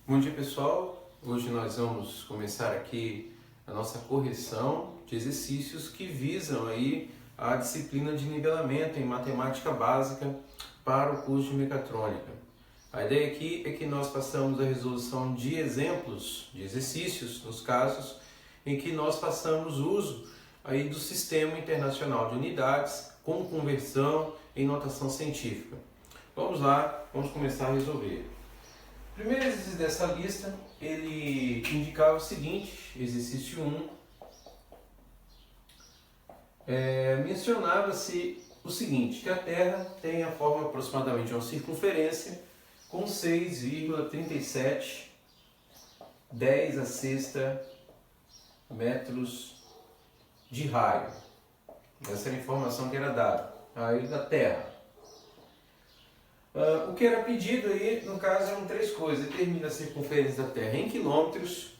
Bom dia, pessoal. Hoje nós vamos começar aqui a nossa correção de exercícios que visam aí a disciplina de nivelamento em matemática básica para o curso de mecatrônica. A ideia aqui é que nós façamos a resolução de exemplos, de exercícios, nos casos em que nós façamos uso aí do Sistema Internacional de Unidades com conversão em notação científica. Vamos lá, vamos começar a resolver. O primeiro exercício dessa lista, ele indicava o seguinte, exercício 1, mencionava-se o seguinte, que a Terra tem a forma aproximadamente de uma circunferência com 6,37 10 a sexta metros de raio. Essa era a informação que era dada, raio da Terra. O que era pedido aí, no caso, eram três coisas. Determina a circunferência da Terra em quilômetros,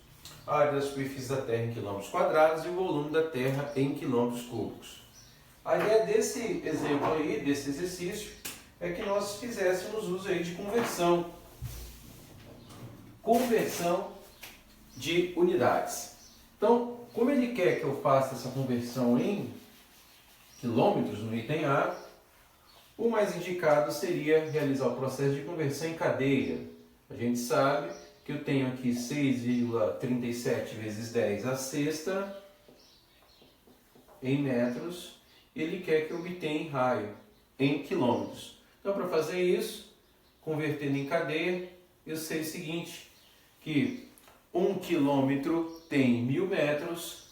a área da superfície da Terra em quilômetros quadrados e o volume da Terra em quilômetros cúbicos. A ideia desse exemplo aí, desse exercício, é que nós fizéssemos uso aí de conversão de unidades. Então, como ele quer que eu faça essa conversão em quilômetros no item A, o mais indicado seria realizar o processo de conversão em cadeia. A gente sabe que eu tenho aqui 6,37 vezes 10 a sexta em metros. Ele quer que eu obtenha em raio, em quilômetros. Então, para fazer isso, convertendo em cadeia, eu sei o seguinte, que 1 quilômetro tem 1.000 metros.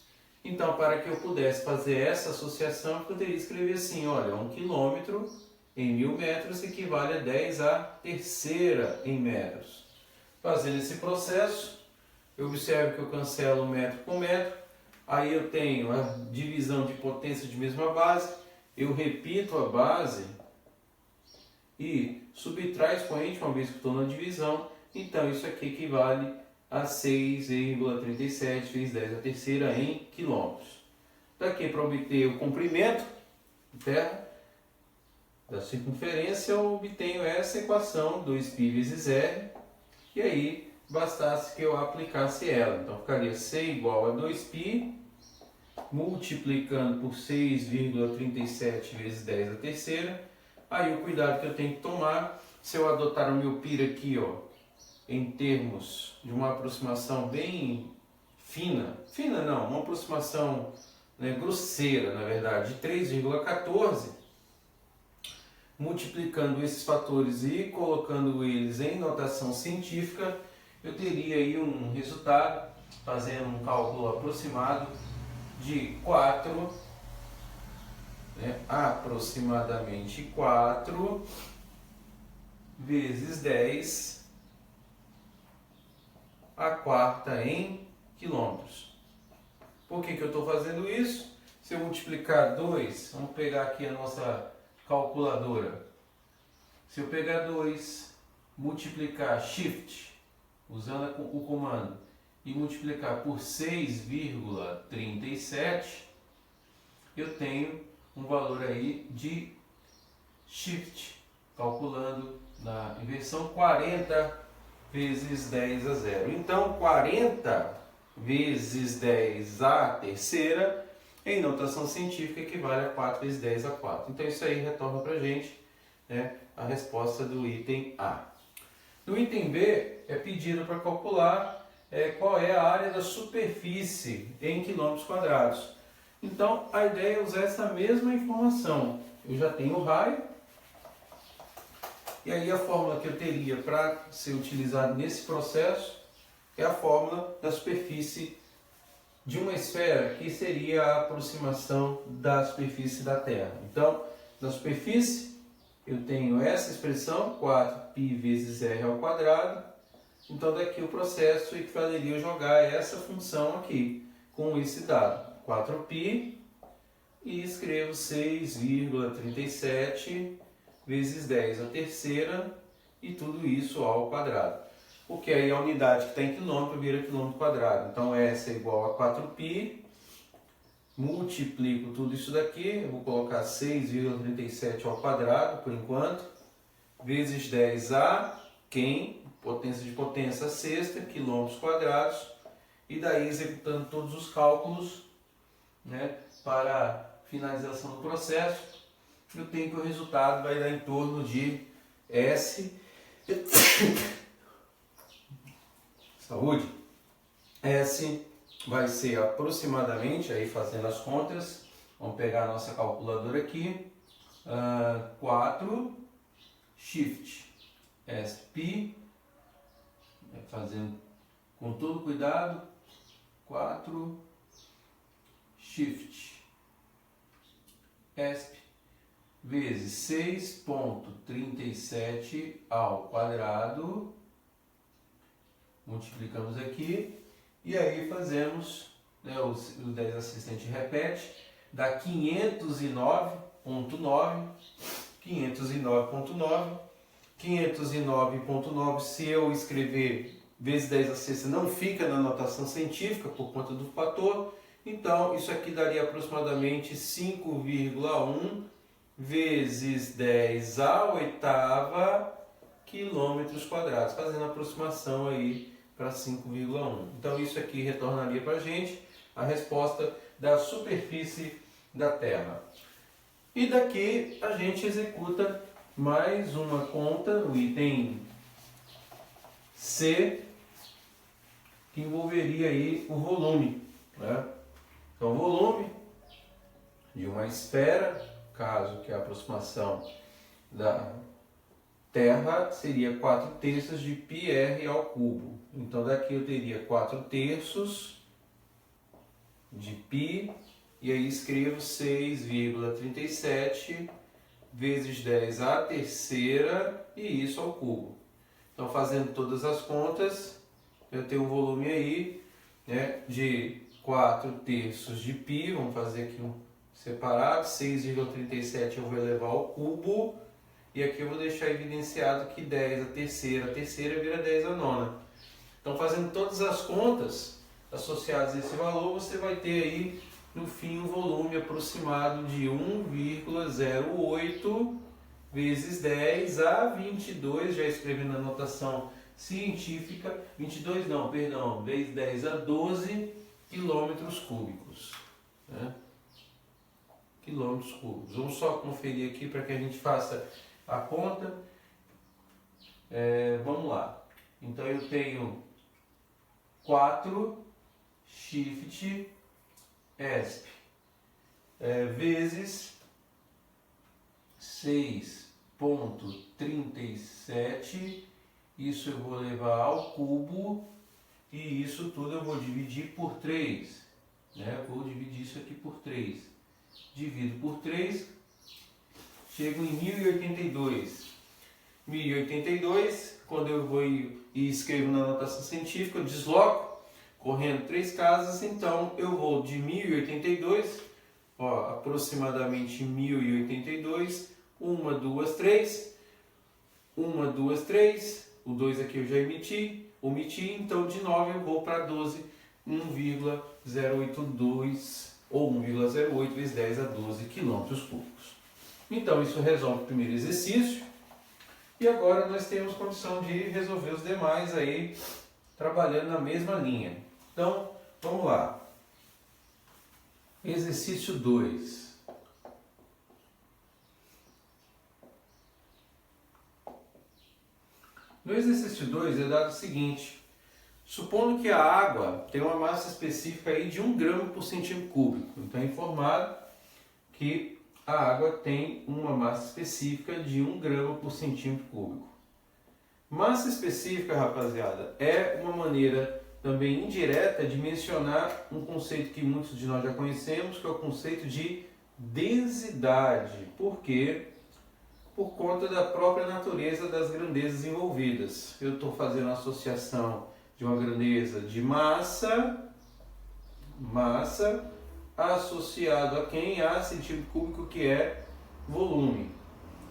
Então, para que eu pudesse fazer essa associação, eu poderia escrever assim, olha, 1 quilômetro em 1.000 metros equivale a 10 a terceira em metros. Fazendo esse processo, eu observo que eu cancelo metro com metro, aí eu tenho a divisão de potência de mesma base, eu repito a base e subtraio expoente uma vez que estou na divisão, então isso aqui equivale a 6,37 vezes 10 a terceira em quilômetros. Daqui para obter o comprimento de terra, da circunferência, eu obtenho essa equação, 2π vezes r, e aí bastasse que eu aplicasse ela. Então ficaria C igual a 2π, multiplicando por 6,37 vezes 10 a terceira. Aí o cuidado que eu tenho que tomar, se eu adotar o meu π aqui, ó, em termos de uma aproximação bem fina não, uma aproximação, né, grosseira, na verdade, de 3,14, multiplicando esses fatores e colocando eles em notação científica, eu teria aí um resultado, fazendo um cálculo aproximado, de 4, né, aproximadamente 4 vezes 10 a quarta em quilômetros. Por que eu estou fazendo isso? Se eu multiplicar 2, vamos pegar aqui a nossa calculadora. Se eu pegar 2, multiplicar Shift, usando o comando, e multiplicar por 6,37, eu tenho um valor aí de Shift, calculando na inversão 40 vezes 10 a 0. Então, 40 vezes 10 a terceira, em notação científica, equivale a 4 vezes 10 a 4. Então, isso aí retorna para a gente, né, a resposta do item A. No item B, é pedido para calcular qual é a área da superfície em quilômetros quadrados. Então, a ideia é usar essa mesma informação. Eu já tenho o raio, e aí a fórmula que eu teria para ser utilizada nesse processo é a fórmula da superfície de uma esfera, que seria a aproximação da superfície da Terra. Então, na superfície, eu tenho essa expressão, 4π vezes r ao quadrado. Então, daqui o processo equivaleria a jogar essa função aqui, com esse dado, 4π, e escrevo 6,37 vezes 10 a terceira, e tudo isso ao quadrado. Porque aí a unidade que está em quilômetro vira quilômetro quadrado. Então, essa é igual a 4π, multiplico tudo isso daqui, eu vou colocar 6,37 ao quadrado, por enquanto, vezes 10 a quem potência de potência a sexta, quilômetros quadrados, e daí executando todos os cálculos, né, para finalização do processo, eu tenho que o resultado vai dar em torno de S, saúde, S vai ser aproximadamente, aí fazendo as contas, vamos pegar a nossa calculadora aqui, 4 shift SP, fazendo com todo cuidado, 4 shift SP vezes 6,37 ao quadrado, multiplicamos aqui, e aí fazemos, né, o 10 assistente repete, dá 509,9, 509,9, se eu escrever vezes 10 a sexta não fica na notação científica por conta do fator, então isso aqui daria aproximadamente 5,1 vezes 10 à oitava quilômetros quadrados, fazendo a aproximação aí para 5,1. Então isso aqui retornaria para a gente a resposta da superfície da Terra. E daqui a gente executa mais uma conta, o item C, que envolveria aí o volume, né? Então o volume de uma esfera, caso que a aproximação da Terra seria 4/3 de πr ao cubo. Então daqui eu teria 4/3 de π, e aí escrevo 6,37 vezes 10 à terceira, e isso ao cubo. Então fazendo todas as contas, eu tenho um volume aí, né, de 4/3 de π, vamos fazer aqui um separado, 6,37 eu vou elevar ao cubo, e aqui eu vou deixar evidenciado que 10 à terceira vira 10 à nona. Então fazendo todas as contas associadas a esse valor, você vai ter aí no fim um volume aproximado de 1,08 vezes 10 a 22, já escrevendo na notação científica, 22 não, perdão, vezes 10 a 12 quilômetros cúbicos, né? Quilômetros cúbicos. Vamos só conferir aqui para que a gente faça a conta. Vamos lá. Então eu tenho 4 shift ESP vezes 6,37, isso eu vou levar ao cubo, e isso tudo eu vou dividir por 3, né? Vou dividir isso aqui por 3, divido por 3, chego em 1082. 1082, quando eu vou e escrevo na notação científica, eu desloco, correndo 3 casas, então eu vou de 1082, aproximadamente 1082, 1, 2, 3, 1, 2, 3, o 2 aqui eu já omiti, então de 9 eu vou para 12, 1,082 ou 1,08 vezes 10 a 12 quilômetros cúbicos. Então isso resolve o primeiro exercício, e agora nós temos condição de resolver os demais aí, trabalhando na mesma linha. Então, vamos lá. Exercício 2. No exercício 2 é dado o seguinte: supondo que a água tem uma massa específica aí de 1 grama por centímetro cúbico. Então é informado que a água tem uma massa específica de 1 grama por centímetro cúbico. Massa específica, rapaziada, é uma maneira também indireta de mencionar um conceito que muitos de nós já conhecemos, que é o conceito de densidade. Por quê? Por conta da própria natureza das grandezas envolvidas. Eu estou fazendo a associação de uma grandeza de massa associado a quem? A centímetro cúbico, que é volume.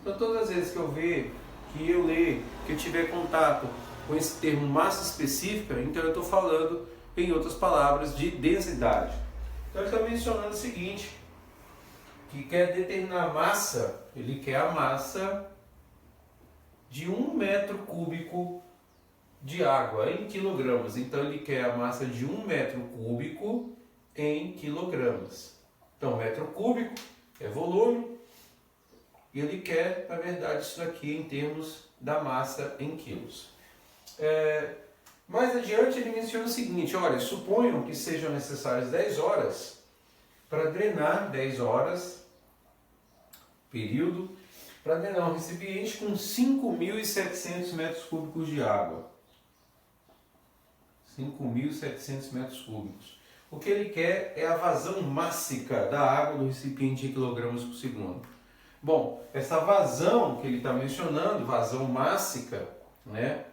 Então todas as vezes que eu ver, que eu ler, que eu tiver contato com esse termo massa específica, então eu estou falando, em outras palavras, de densidade. Então ele está mencionando o seguinte, que quer determinar a massa, ele quer a massa de 1 metro cúbico de água em quilogramas. Então ele quer a massa de 1 metro cúbico em quilogramas. Então metro cúbico é volume e ele quer, na verdade, isso daqui em termos da massa em quilos. Mais adiante ele menciona o seguinte, olha, suponham que sejam necessárias 10 horas para drenar, 10 horas, período, para drenar um recipiente com 5.700 metros cúbicos de água. 5.700 metros cúbicos. O que ele quer é a vazão mássica da água do recipiente em quilogramas por segundo. Bom, essa vazão que ele está mencionando, vazão mássica, né?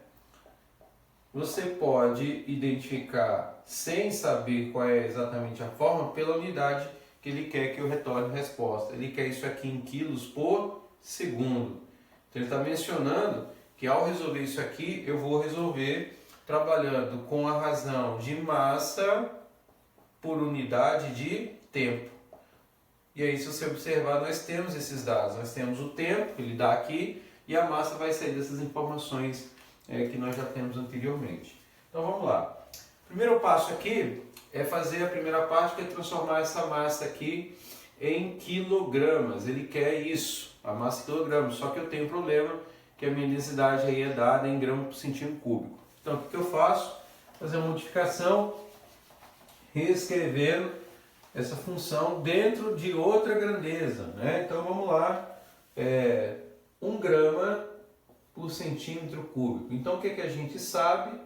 Você pode identificar, sem saber qual é exatamente a forma, pela unidade que ele quer que eu retorne resposta. Ele quer isso aqui em quilos por segundo. Então ele está mencionando que ao resolver isso aqui, eu vou resolver trabalhando com a razão de massa por unidade de tempo. E aí, se você observar, nós temos esses dados. Nós temos o tempo, que ele dá aqui, e a massa vai sair dessas informações que nós já temos anteriormente. Então vamos lá. O primeiro passo aqui é fazer a primeira parte, que é transformar essa massa aqui em quilogramas. Ele quer isso, a massa em quilogramas. Só que eu tenho um problema, que a minha densidade aí é dada em gramas por centímetro cúbico. Então o que eu faço? Fazer uma modificação, reescrevendo essa função dentro de outra grandeza, né? Então vamos lá, 1 grama por centímetro cúbico. Então o que a gente sabe?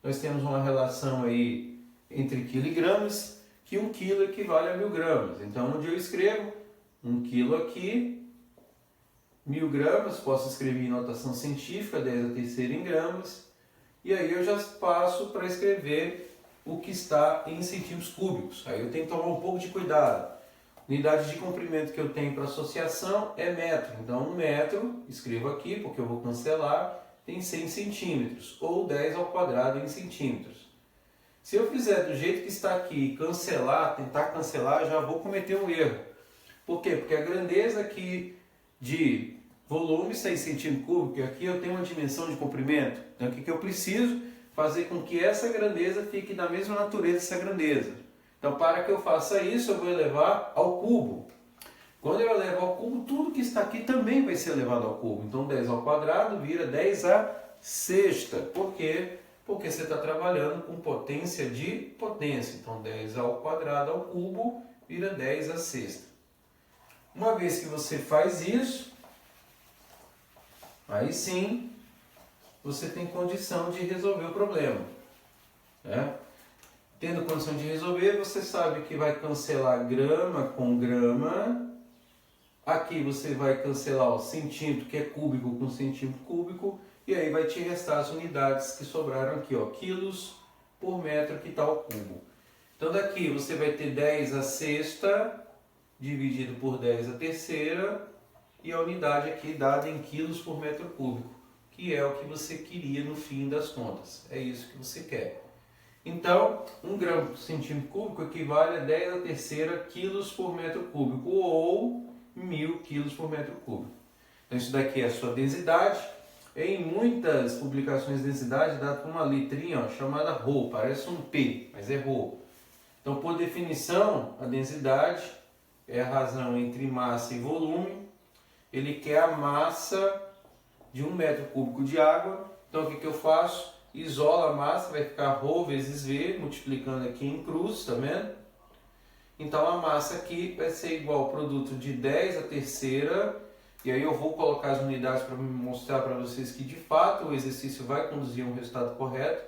Nós temos uma relação aí entre quilogramas, que 1 quilo equivale a 1.000 gramas. Então onde eu escrevo 1 quilo aqui, 1.000 gramas, posso escrever em notação científica, 10 a terceira em gramas, e aí eu já passo para escrever o que está em centímetros cúbicos. Aí eu tenho que tomar um pouco de cuidado. Unidade de comprimento que eu tenho para associação é metro. Então 1 metro, escrevo aqui porque eu vou cancelar, tem 100 centímetros, ou 10 ao quadrado em centímetros. Se eu fizer do jeito que está aqui, cancelar, tentar cancelar, eu já vou cometer um erro. Por quê? Porque a grandeza aqui de volume está em centímetro cúbico, e aqui eu tenho uma dimensão de comprimento. Então o que eu preciso? Fazer com que essa grandeza fique da mesma natureza dessa grandeza. Então, para que eu faça isso, eu vou elevar ao cubo. Quando eu elevo ao cubo, tudo que está aqui também vai ser elevado ao cubo. Então, 10 ao quadrado vira 10 à sexta. Por quê? Porque você está trabalhando com potência de potência. Então, 10 ao quadrado ao cubo vira 10 à sexta. Uma vez que você faz isso, aí sim, você tem condição de resolver o problema, né? Tendo condição de resolver, você sabe que vai cancelar grama com grama. Aqui você vai cancelar o centímetro, que é cúbico, com centímetro cúbico. E aí vai te restar as unidades que sobraram aqui, ó, quilos por metro, que está o cubo. Então daqui você vai ter 10 à sexta, dividido por 10 à terceira. E a unidade aqui dada em quilos por metro cúbico, que é o que você queria no fim das contas. É isso que você quer. Então, 1 grama por centímetro cúbico equivale a 10 à terceira quilos por metro cúbico, ou 1.000 quilos por metro cúbico. Então, isso daqui é a sua densidade. Em muitas publicações de densidade, dá com uma letrinha, ó, chamada ρ, parece um P, mas é ρ. Então, por definição, a densidade é a razão entre massa e volume. Ele quer a massa de 1 metro cúbico de água. Então o que eu faço? Isolo a massa, vai ficar ρ vezes V, multiplicando aqui em cruz, tá vendo? Então a massa aqui vai ser igual ao produto de 10 à terceira, e aí eu vou colocar as unidades para mostrar para vocês que de fato o exercício vai conduzir a um resultado correto.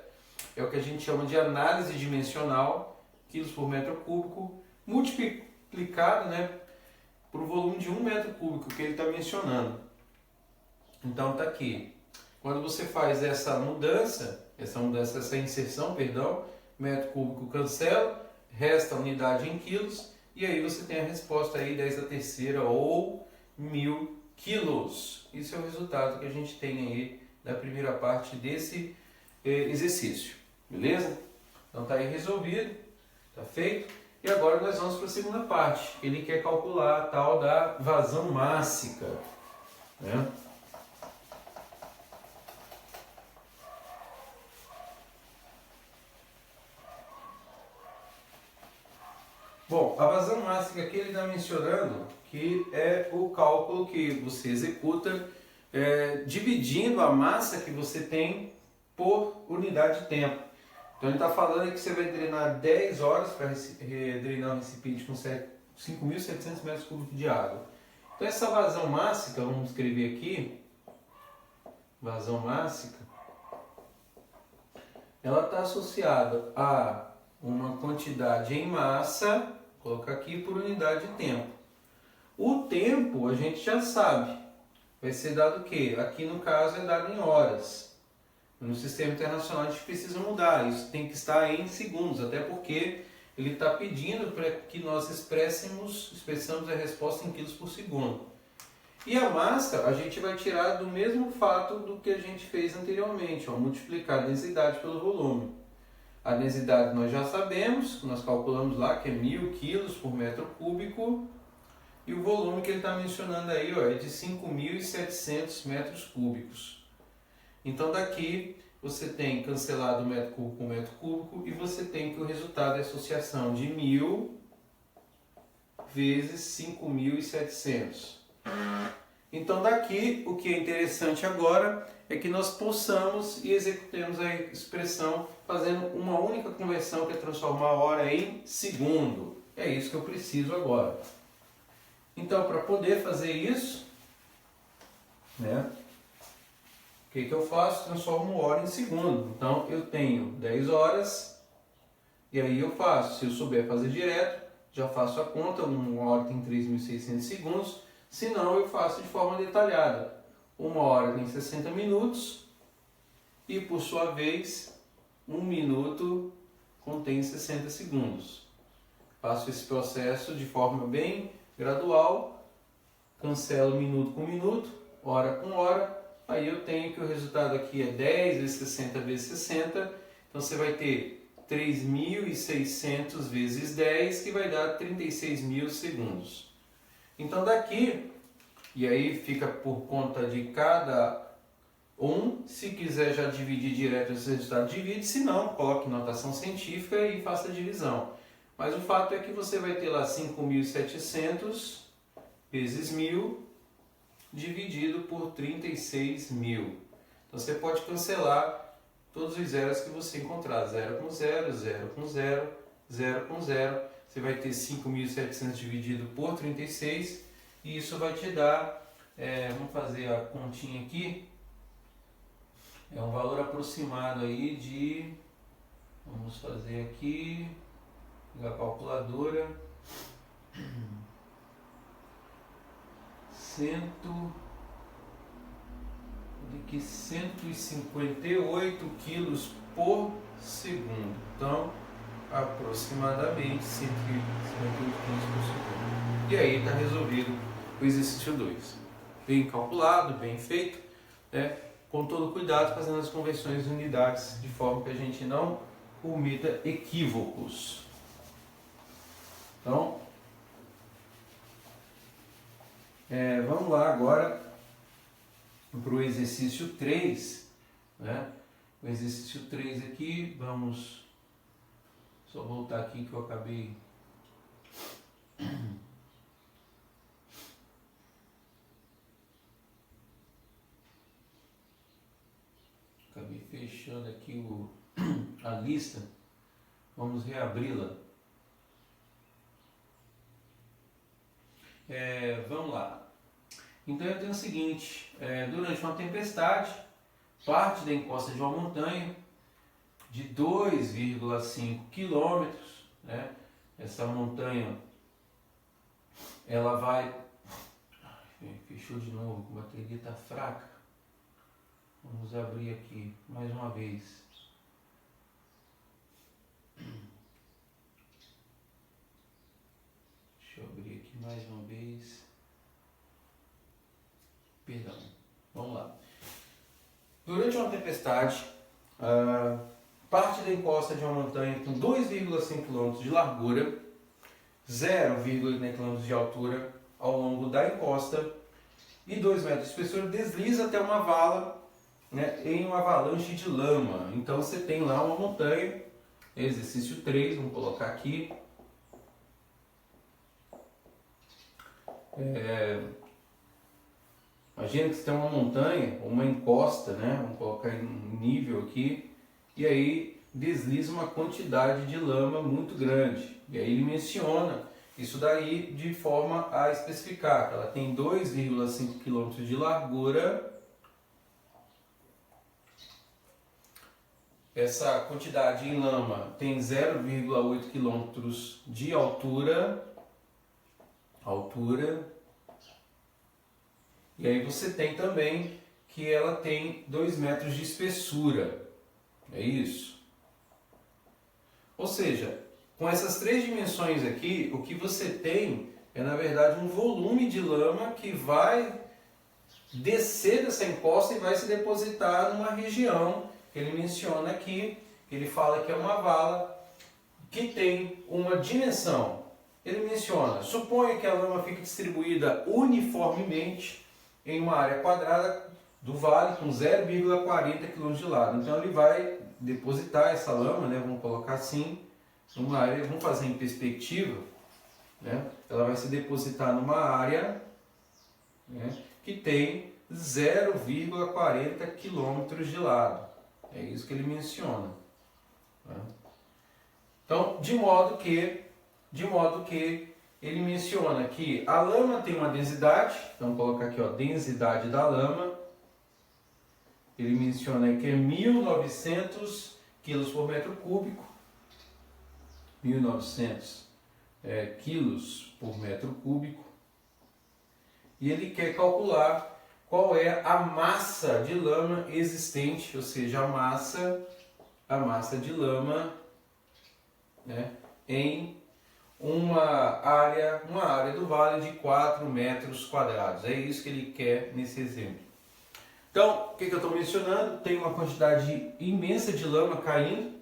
É o que a gente chama de análise dimensional, quilos por metro cúbico, multiplicado, né, por volume de 1 metro cúbico que ele está mencionando. Então está aqui. Quando você faz essa inserção, metro cúbico cancela, resta a unidade em quilos, e aí você tem a resposta aí 10 à terceira, ou 1.000 quilos. Isso é o resultado que a gente tem aí da primeira parte desse exercício. Beleza? Então está aí resolvido, está feito. E agora nós vamos para a segunda parte. Ele quer calcular a tal da vazão mássica, né? Bom, a vazão máxima aqui ele está mencionando que é o cálculo que você executa dividindo a massa que você tem por unidade de tempo. Então ele está falando que você vai drenar 10 horas para drenar um recipiente com 5.700 metros cúbicos de água. Então essa vazão mássica, vamos escrever aqui, vazão mássica, ela está associada a uma quantidade em massa, vou colocar aqui por unidade de tempo. O tempo a gente já sabe, vai ser dado o quê? Aqui no caso é dado em horas. No sistema internacional a gente precisa mudar, isso tem que estar em segundos, até porque ele está pedindo para que nós expressamos a resposta em quilos por segundo. E a massa a gente vai tirar do mesmo fato do que a gente fez anteriormente, multiplicar a densidade pelo volume. A densidade nós já sabemos, nós calculamos lá que é 1.000 quilos por metro cúbico, e o volume que ele está mencionando aí é de 5.700 metros cúbicos. Então daqui você tem cancelado metro cúbico com metro cúbico e você tem que o resultado é a associação de 1.000 vezes 5.700. Então daqui o que é interessante agora é que nós possamos e executemos a expressão fazendo uma única conversão que é transformar a hora em segundo. É isso que eu preciso agora. Então para poder fazer isso, o que eu faço? Transformo hora em segundo. Então eu tenho 10 horas e aí eu faço, se eu souber fazer direto, já faço a conta, uma hora tem 3.600 segundos, se não eu faço de forma detalhada. Uma hora tem 60 minutos e por sua vez, 1 minuto contém 60 segundos. Faço esse processo de forma bem gradual, cancelo minuto com minuto, hora com hora. Aí eu tenho que o resultado aqui é 10 vezes 60 vezes 60. Então você vai ter 3.600 vezes 10, que vai dar 36.000 segundos. Então daqui, e aí fica por conta de cada um, se quiser já dividir direto esse resultado, divide, se não, coloque notação científica e faça a divisão. Mas o fato é que você vai ter lá 5.700 vezes 1.000, dividido por 36.000. Então você pode cancelar todos os zeros que você encontrar. 0 com 0, 0 com 0, 0 com 0. Você vai ter 5.700 dividido por 36 e isso vai te dar, vamos fazer a continha aqui, é um valor aproximado aí de, vamos fazer aqui, pegar a calculadora, 158 quilos por segundo. Então, aproximadamente 158 quilos por segundo. E aí está resolvido o exercício 2. Bem calculado, bem feito, com todo cuidado, fazendo as conversões em unidades, de forma que a gente não cometa equívocos. Então, vamos lá agora para o exercício 3. O exercício 3 aqui, vamos só voltar aqui que eu acabei fechando aqui a lista. Vamos reabri-la. Vamos lá. Então eu tenho o seguinte, durante uma tempestade, parte da encosta de uma montanha de 2,5 quilômetros, essa montanha, ela vai, fechou de novo, a bateria está fraca, vamos abrir aqui mais uma vez. Deixa eu abrir aqui mais uma vez. Perdão, vamos lá. Durante uma tempestade, parte da encosta de uma montanha com 2,5 km de largura, 0,1 km de altura ao longo da encosta e 2 metros de espessura, desliza até uma vala, em uma avalanche de lama. Então você tem lá uma montanha, exercício 3, vamos colocar aqui. Imagina que você tem uma montanha, uma encosta, né? Vamos colocar em um nível aqui, e aí desliza uma quantidade de lama muito grande. E aí ele menciona isso daí de forma a especificar que ela tem 2,5 km de largura. Essa quantidade em lama tem 0,8 km de altura. E aí você tem também que ela tem 2 metros de espessura. É isso. Ou seja, com essas três dimensões aqui, o que você tem é na verdade um volume de lama que vai descer dessa encosta e vai se depositar numa região que ele menciona aqui, que ele fala que é uma vala que tem uma dimensão. Ele menciona, suponha que a lama fique distribuída uniformemente em uma área quadrada do vale com 0,40 km de lado. Então ele vai depositar essa lama, né, vamos colocar assim, numa área, vamos fazer em perspectiva, né, ela vai se depositar numa área, né, que tem 0,40 km de lado. É isso que ele menciona. Né? Então, de modo que ele menciona que a lama tem uma densidade, então vou colocar aqui, ó, densidade da lama. Ele menciona que é 1.900 kg por metro cúbico. 1.900 quilos por metro cúbico. E ele quer calcular qual é a massa de lama existente, ou seja, a massa de lama, né, em uma área do vale de 4 metros quadrados. É isso que ele quer nesse exemplo. Então, o que eu estou mencionando? Tem uma quantidade imensa de lama caindo,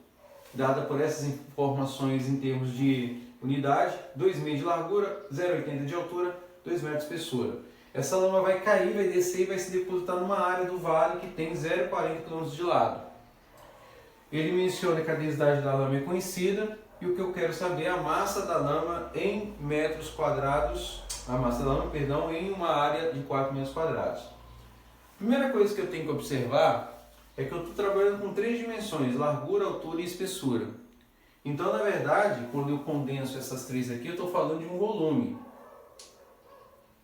dada por essas informações em termos de unidade, 2,5 de largura, 0,80 de altura, 2 metros de espessura. Essa lama vai cair, vai descer e vai se depositar numa área do vale que tem 0,40 km de lado. Ele menciona que a densidade da lama é conhecida e o que eu quero saber é a massa da lama em metros quadrados, em uma área de 4 metros quadrados. Primeira coisa que eu tenho que observar é que eu estou trabalhando com 3 dimensões, largura, altura e espessura. Então, na verdade, quando eu condenso essas 3 aqui, eu estou falando de um volume.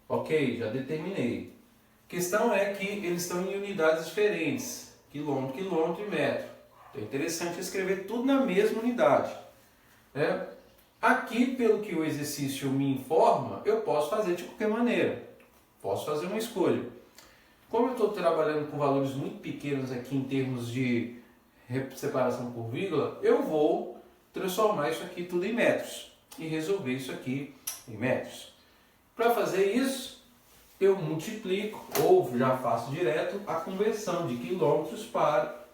Ok, já determinei. A questão é que eles estão em unidades diferentes, quilômetro, quilômetro e metro. Então é interessante escrever tudo na mesma unidade. Né? Aqui, pelo que o exercício me informa, eu posso fazer de qualquer maneira. Posso fazer uma escolha. Como eu estou trabalhando com valores muito pequenos aqui em termos de separação por vírgula, eu vou transformar isso aqui tudo em metros e resolver isso aqui em metros. Para fazer isso, eu multiplico ou já faço direto a conversão de quilômetros para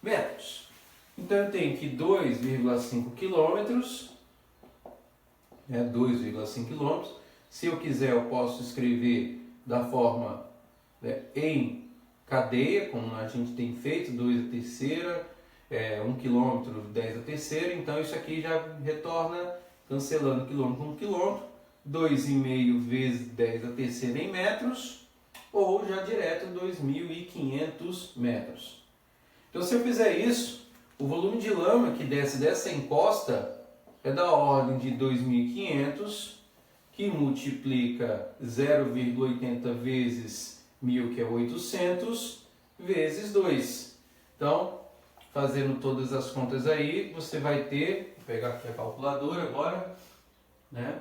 metros. Então eu tenho que 2,5 quilômetros, 2,5 quilômetros. Se eu quiser, eu posso escrever da forma em cadeia, como a gente tem feito, 2 a terceira, 1 quilômetro, 10 a terceira. Então isso aqui já retorna, cancelando quilômetro com quilômetro, 2,5 vezes 10 a terceira em metros, ou já direto 2.500 metros. Então se eu fizer isso, o volume de lama que desce dessa encosta é da ordem de 2.500, que multiplica 0,80 vezes 1.000, que é 800, vezes 2. Então, fazendo todas as contas aí, você vai ter, vou pegar aqui a calculadora agora, né?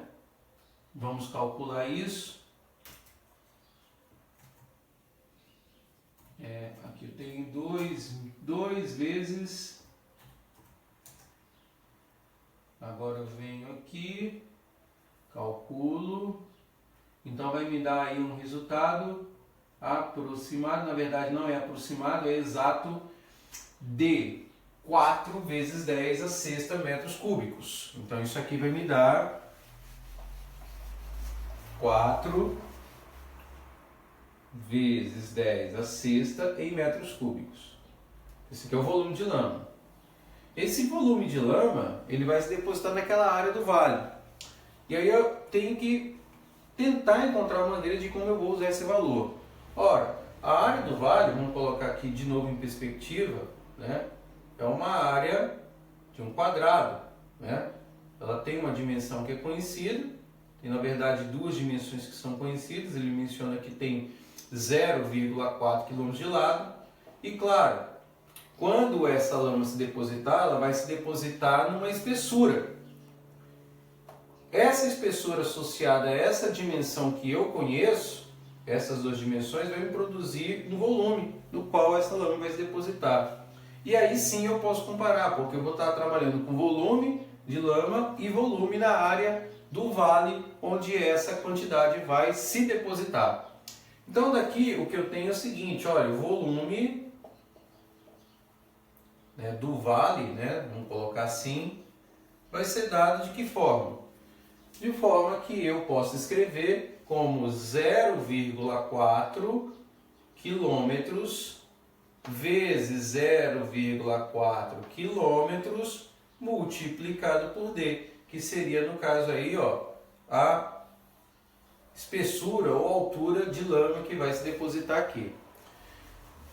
Vamos calcular isso. Aqui eu tenho 2 vezes. Agora eu venho aqui, calculo. Então vai me dar aí um resultado aproximado, na verdade não é aproximado, é exato, de 4 vezes 10 a sexta metros cúbicos. Então isso aqui vai me dar 4 vezes 10 a sexta em metros cúbicos. Esse aqui é o volume de lama. Esse volume de lama, ele vai se depositar naquela área do vale. E aí eu tenho que tentar encontrar uma maneira de como eu vou usar esse valor. Ora, a área do vale, vamos colocar aqui de novo em perspectiva, né? É uma área de um quadrado, né? Ela tem uma dimensão que é conhecida, tem na verdade duas dimensões que são conhecidas, ele menciona que tem 0,4 km de lado, e claro, quando essa lama se depositar, ela vai se depositar numa espessura. Essa espessura associada a essa dimensão que eu conheço, essas duas dimensões, vai me produzir um volume no qual essa lama vai se depositar. E aí sim eu posso comparar, porque eu vou estar trabalhando com volume de lama e volume na área do vale onde essa quantidade vai se depositar. Então daqui o que eu tenho é o seguinte, olha, o volume, né, do vale, né, vamos colocar assim, vai ser dado de que forma? De forma que eu posso escrever como 0,4 quilômetros vezes 0,4 quilômetros multiplicado por D, que seria no caso aí, ó, a espessura ou altura de lama que vai se depositar aqui.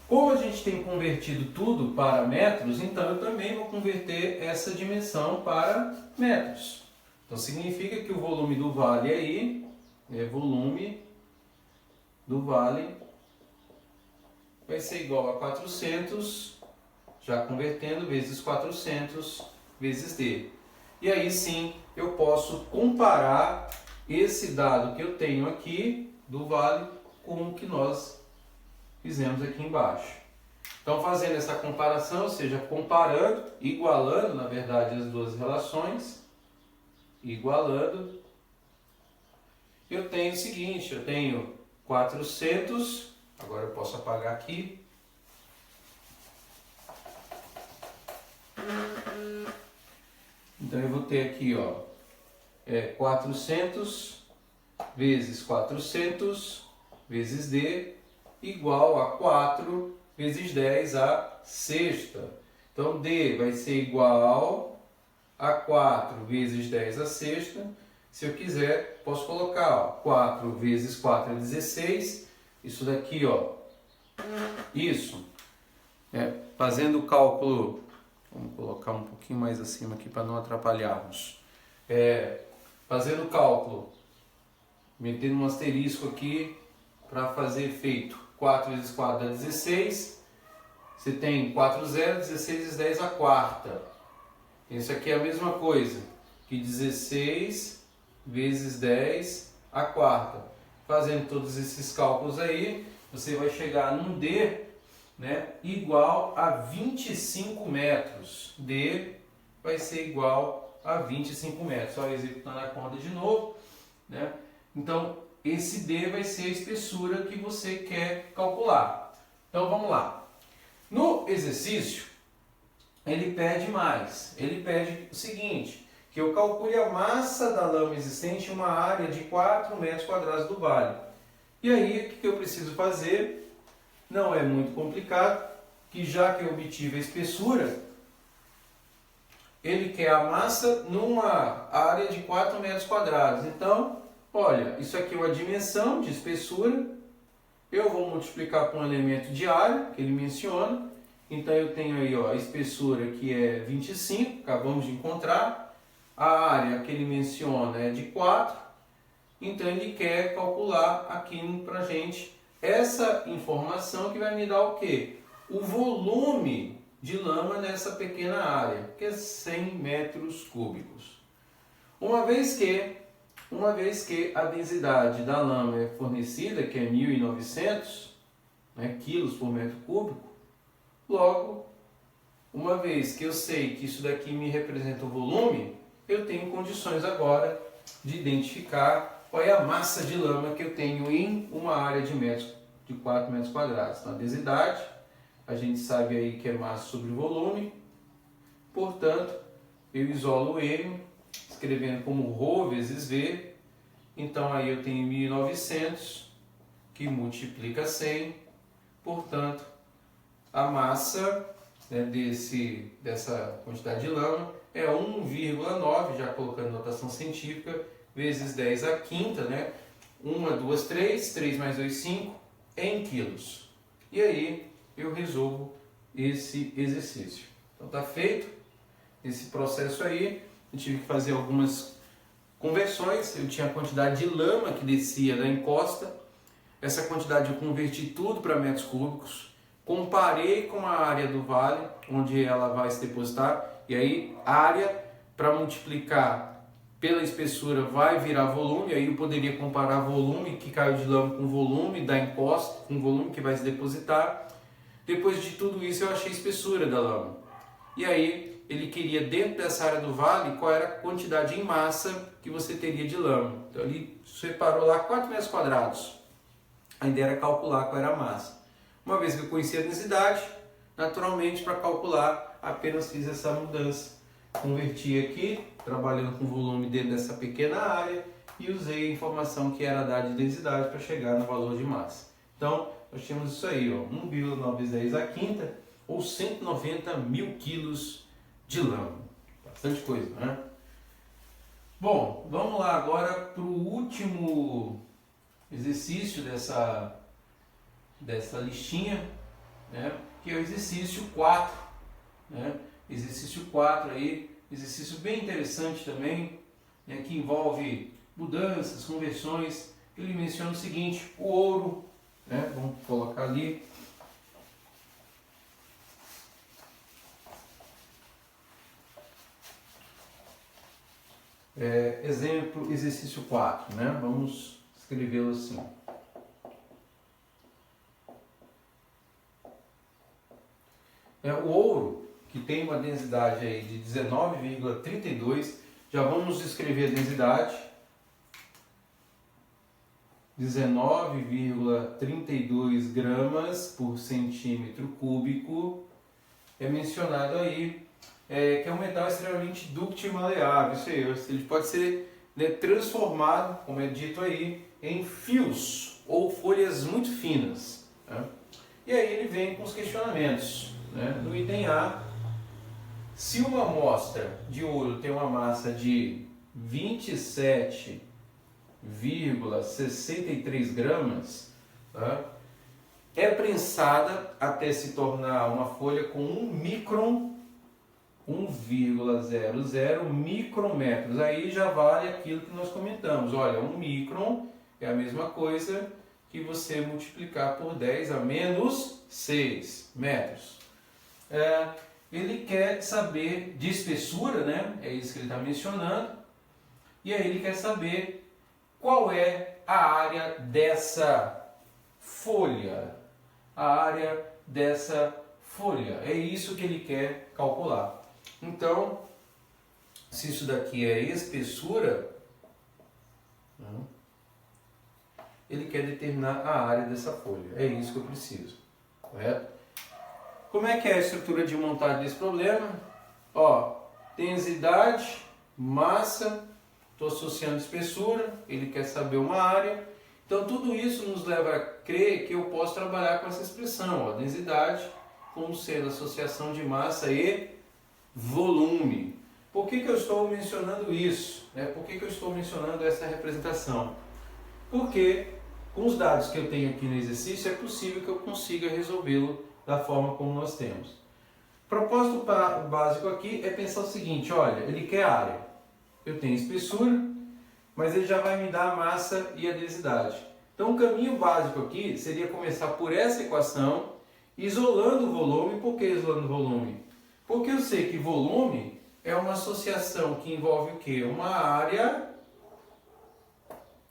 Como a gente tem convertido tudo para metros, então eu também vou converter essa dimensão para metros. Então significa que o volume do vale aí, volume do vale vai ser igual a 400, já convertendo, vezes 400 vezes D. E aí sim eu posso comparar esse dado que eu tenho aqui do vale com o que nós fizemos aqui embaixo. Então fazendo essa comparação, ou seja, comparando, igualando na verdade as duas relações, igualando, eu tenho o seguinte, eu tenho 400, agora eu posso apagar aqui, então eu vou ter aqui, ó, 400 vezes 400 vezes D igual a 4 vezes 10 a sexta. Então D vai ser igual a 4 vezes 10 a sexta. Se eu quiser, posso colocar, ó, 4 vezes 4 é 16. Isso daqui, ó, isso, fazendo o cálculo, vamos colocar um pouquinho mais acima aqui para não atrapalharmos. Fazendo o cálculo, metendo um asterisco aqui para fazer efeito. 4 vezes 4 dá 16. Você tem 4 zeros, 16 vezes 10 a quarta. Isso aqui é a mesma coisa que 16 vezes 10 a quarta. Fazendo todos esses cálculos aí, você vai chegar num D, né, igual a 25 metros. D vai ser igual a 25 metros. Só executando a conta de novo, né? Então, esse D vai ser a espessura que você quer calcular. Então, vamos lá. No exercício, ele pede mais. Ele pede o seguinte, que eu calcule a massa da lama existente em uma área de 4 metros quadrados do vale. E aí, o que eu preciso fazer? Não é muito complicado, que já que eu obtive a espessura, ele quer a massa numa área de 4 metros quadrados. Então, olha, isso aqui é uma dimensão de espessura. Eu vou multiplicar com um elemento de área, que ele menciona. Então, eu tenho aí, ó, a espessura que é 25, acabamos de encontrar. A área que ele menciona é de 4. Então, ele quer calcular aqui para a gente essa informação que vai me dar o quê? O volume de lama nessa pequena área, que é 100 metros cúbicos. Uma vez que a densidade da lama é fornecida, que é 1.900, né, quilos por metro cúbico, logo, uma vez que eu sei que isso daqui me representa o volume, eu tenho condições agora de identificar qual é a massa de lama que eu tenho em uma área de 4 metros quadrados. Então, a densidade, a gente sabe aí que é massa sobre volume, portanto, eu isolo o M, escrevendo como ρ vezes V, então aí eu tenho 1.900, que multiplica 100, portanto, a massa, né, dessa quantidade de lama é 1,9, já colocando notação científica, vezes 10 à quinta, né? 1, 2, 3, 3 mais 2, 5, em quilos. E aí eu resolvo esse exercício. Então está feito esse processo aí. Eu tive que fazer algumas conversões. Eu tinha a quantidade de lama que descia da encosta. Essa quantidade eu converti tudo para metros cúbicos. Comparei com a área do vale, onde ela vai se depositar. E aí, área para multiplicar pela espessura vai virar volume. Aí eu poderia comparar volume que caiu de lama com volume da encosta, com volume que vai se depositar. Depois de tudo isso, eu achei a espessura da lama. E aí, ele queria, dentro dessa área do vale, qual era a quantidade em massa que você teria de lama. Então, ele separou lá 4 metros quadrados. A ideia era calcular qual era a massa. Uma vez que eu conhecia a densidade, naturalmente, para calcular, apenas fiz essa mudança. Converti aqui, trabalhando com volume dentro dessa pequena área, e usei a informação que era dada de densidade para chegar no valor de massa. Então, nós tínhamos isso aí, ó, 1,910 a quinta, ou 190 mil quilos de lama. Bastante coisa, né? Bom, vamos lá agora para o último exercício dessa listinha, né? Que é o exercício 4. Né? Exercício 4 aí, exercício bem interessante também, né? Que envolve mudanças, conversões. Ele menciona o seguinte: o ouro, né? Vamos colocar ali. Exemplo, exercício 4, né? Vamos escrevê-lo assim. O ouro, que tem uma densidade aí de 19,32, já vamos escrever a densidade. 19,32 gramas por centímetro cúbico. É mencionado aí que é um metal extremamente dúctil e maleável. Isso aí, ele pode ser, né, transformado, como é dito aí, em fios ou folhas muito finas. Né? E aí ele vem com os questionamentos. Né? No item A, se uma amostra de ouro tem uma massa de 27,63 gramas, tá? É prensada até se tornar uma folha com 1 micron, 1,00 micrometros. Aí já vale aquilo que nós comentamos. Olha, 1 micron é a mesma coisa que você multiplicar por 10 a menos 6 metros. Ele quer saber de espessura, né? É isso que ele está mencionando. E aí ele quer saber qual é a área dessa folha. A área dessa folha. É isso que ele quer calcular. Então, se isso daqui é espessura, ele quer determinar a área dessa folha. É isso que eu preciso. Correto? Como é que é a estrutura de montagem desse problema? Ó, densidade, massa, estou associando espessura, ele quer saber uma área. Então tudo isso nos leva a crer que eu posso trabalhar com essa expressão, ó, densidade como sendo associação de massa e volume. Por que eu estou mencionando isso? Por que eu estou mencionando essa representação? Porque com os dados que eu tenho aqui no exercício é possível que eu consiga resolvê-lo da forma como nós temos. O propósito básico aqui é pensar o seguinte: olha, ele quer área. Eu tenho espessura, mas ele já vai me dar a massa e a densidade. Então o caminho básico aqui seria começar por essa equação, isolando o volume. Por que isolando o volume? Porque eu sei que volume é uma associação que envolve o quê? Uma área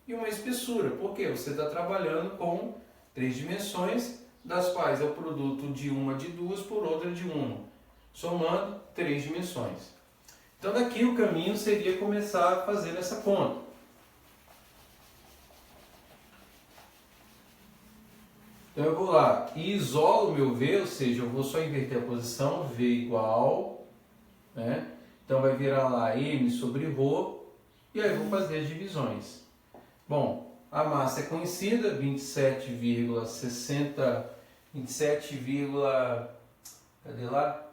e uma espessura. Por quê? Você está trabalhando com 3 dimensões, das quais é o produto de uma de 2 por outra de 1, somando 3 dimensões. Então daqui o caminho seria começar fazendo essa conta. Então eu vou lá e isolo o meu V, ou seja, eu vou só inverter a posição, V igual, né? Então vai virar lá M sobre Rho, e aí eu vou fazer as divisões. Bom, a massa é conhecida, 27,60, cadê lá?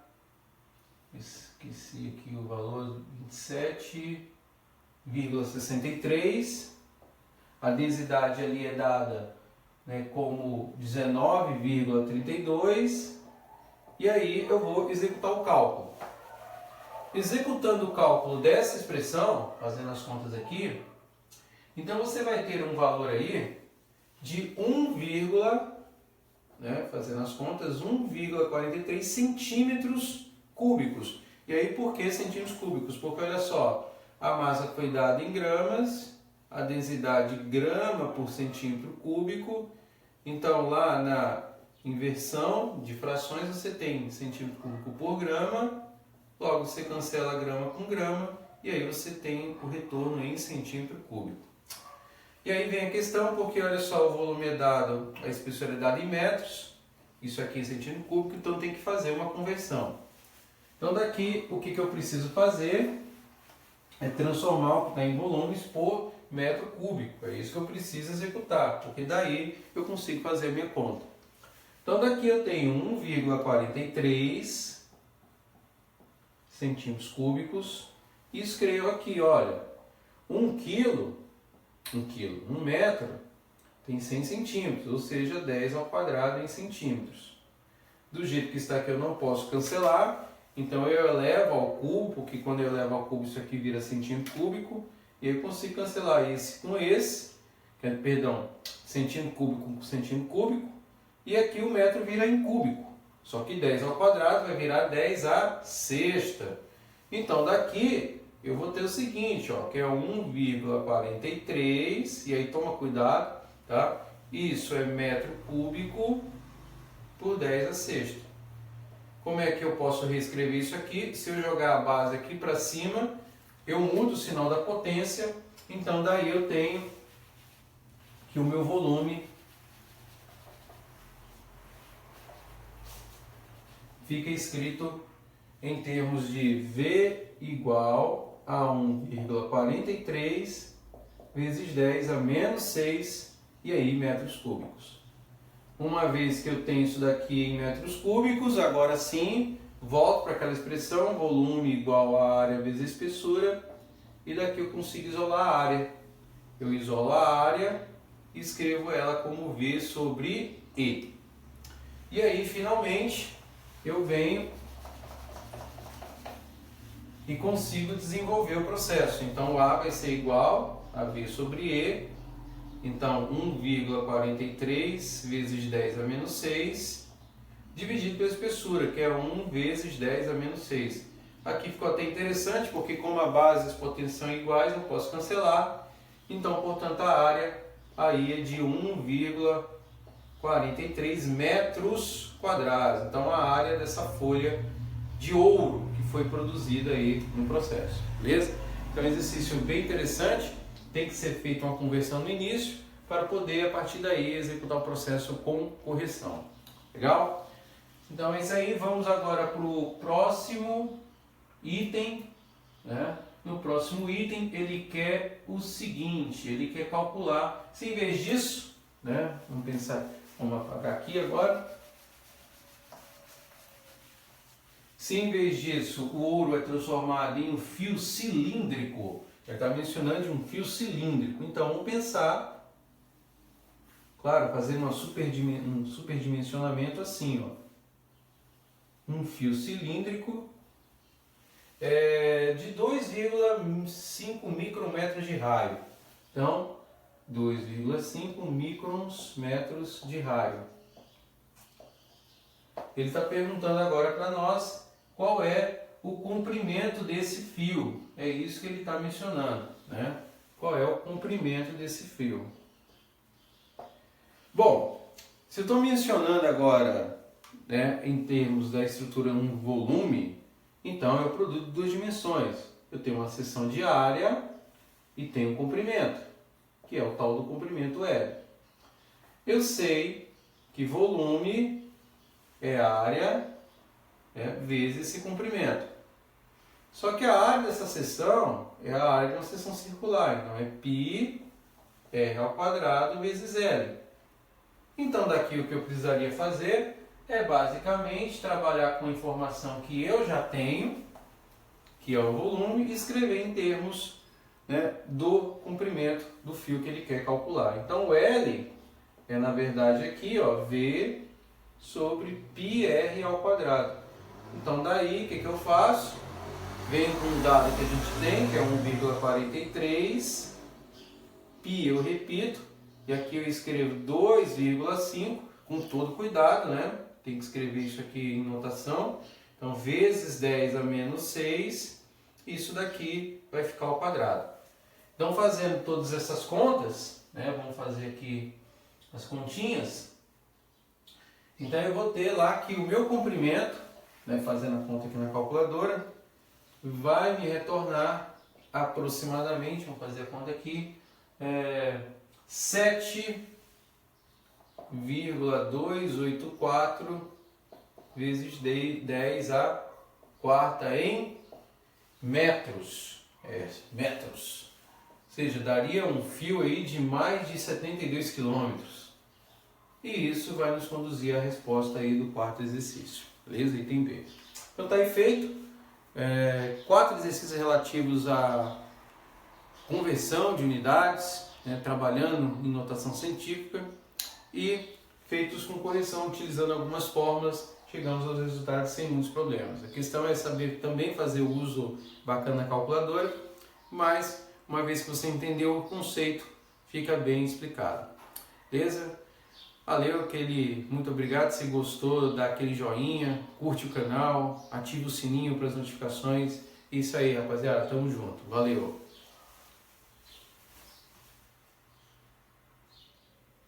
Esqueci aqui o valor, 27,63. A densidade ali é dada, né, como 19,32 e aí eu vou executar o cálculo. Executando o cálculo dessa expressão, fazendo as contas aqui, então você vai ter um valor aí de 1, né, fazendo as contas, 1,43 centímetros cúbicos. E aí por que centímetros cúbicos? Porque olha só, a massa foi dada em gramas, a densidade grama por centímetro cúbico. Então lá na inversão de frações você tem centímetro cúbico por grama, logo você cancela grama com grama e aí você tem o retorno em centímetro cúbico. E aí vem a questão, porque olha só, o volume é dado, a espessura é dada em metros, isso aqui em centímetro cúbico, então tem que fazer uma conversão. Então daqui o que eu preciso fazer é transformar o que está em volumes por metro cúbico. É isso que eu preciso executar, porque daí eu consigo fazer a minha conta. Então daqui eu tenho 1,43 centímetros cúbicos e escrevo aqui, olha, 1 metro tem 100 centímetros, ou seja, 10 ao quadrado em centímetros. Do jeito que está aqui eu não posso cancelar, então eu elevo ao cubo, porque quando eu elevo ao cubo isso aqui vira centímetro cúbico, e eu consigo cancelar esse com esse, centímetro cúbico com centímetro cúbico, e aqui o metro vira em cúbico. Só que 10 ao quadrado vai virar 10 à sexta. Então daqui eu vou ter o seguinte, ó, que é 1,43, e aí toma cuidado, tá? Isso é metro cúbico por 10 à sexta. Como é que eu posso reescrever isso aqui? Se eu jogar a base aqui para cima, eu mudo o sinal da potência, então daí eu tenho que o meu volume fica escrito em termos de V igual a 1,43 vezes 10 a menos 6, e aí metros cúbicos. Uma vez que eu tenho isso daqui em metros cúbicos, agora sim, volto para aquela expressão, volume igual a área vezes espessura, e daqui eu consigo isolar a área. Eu isolo a área e escrevo ela como V sobre E. E aí, finalmente, eu venho e consigo desenvolver o processo. Então, o A vai ser igual a V sobre E. Então, 1,43 vezes 10 a menos 6, dividido pela espessura, que é 1 vezes 10 a menos 6. Aqui ficou até interessante, porque como a base e as potências são iguais, eu posso cancelar. Então, portanto, a área aí é de 1,43 metros quadrados. Então, a área dessa folha de ouro que foi produzida aí no processo. Beleza? Então, é um exercício bem interessante. Tem que ser feita uma conversão no início para poder, a partir daí, executar o processo com correção. Legal? Então é isso aí. Vamos agora para o próximo item, né? No próximo item ele quer o seguinte, ele quer calcular, se em vez disso, né? Vamos apagar aqui agora. Se em vez disso o ouro é transformado em um fio cilíndrico, ele está mencionando de um fio cilíndrico. Então, vamos pensar, claro, fazendo um superdimensionamento assim, ó. Um fio cilíndrico de 2,5 micrometros de raio. Então, 2,5 micrometros de raio. Ele está perguntando agora para nós qual é o comprimento desse fio. É isso que ele está mencionando, né? Qual é o comprimento desse fio? Bom, se eu estou mencionando agora, né, em termos da estrutura um volume, então é o produto de duas dimensões. Eu tenho uma seção de área e tenho um comprimento, que é o tal do comprimento L. Eu sei que volume é área vezes esse comprimento. Só que a área dessa seção é a área de uma seção circular, então é π r ao quadrado vezes L. Então daqui o que eu precisaria fazer é basicamente trabalhar com a informação que eu já tenho, que é o volume, e escrever em termos né, do comprimento do fio que ele quer calcular. Então o L é na verdade aqui, ó, V sobre πr ao quadrado. Então daí o que eu faço? Venho com um dado que a gente tem, que é 1,43, π eu repito, e aqui eu escrevo 2,5, com todo cuidado, né? Tem que escrever isso aqui em notação. Então, vezes 10 a menos 6, isso daqui vai ficar ao quadrado. Então, fazendo todas essas contas, né? Vamos fazer aqui as continhas. Então, eu vou ter lá que o meu comprimento, né? Fazendo a conta aqui na calculadora, vai me retornar aproximadamente, vamos fazer a conta aqui, 7,284 vezes 10 a quarta em metros. Metros. Ou seja, daria um fio aí de mais de 72 quilômetros. E isso vai nos conduzir à resposta aí do quarto exercício. Beleza? Item B. Então está aí feito. 4 exercícios relativos à conversão de unidades, né, trabalhando em notação científica e feitos com correção, utilizando algumas fórmulas, chegamos aos resultados sem muitos problemas. A questão é saber também fazer o uso bacana da calculadora, mas uma vez que você entendeu o conceito, fica bem explicado. Beleza? Valeu, muito obrigado. Se gostou, dá aquele joinha, curte o canal, ativa o sininho para as notificações. Isso aí, rapaziada, tamo junto. Valeu!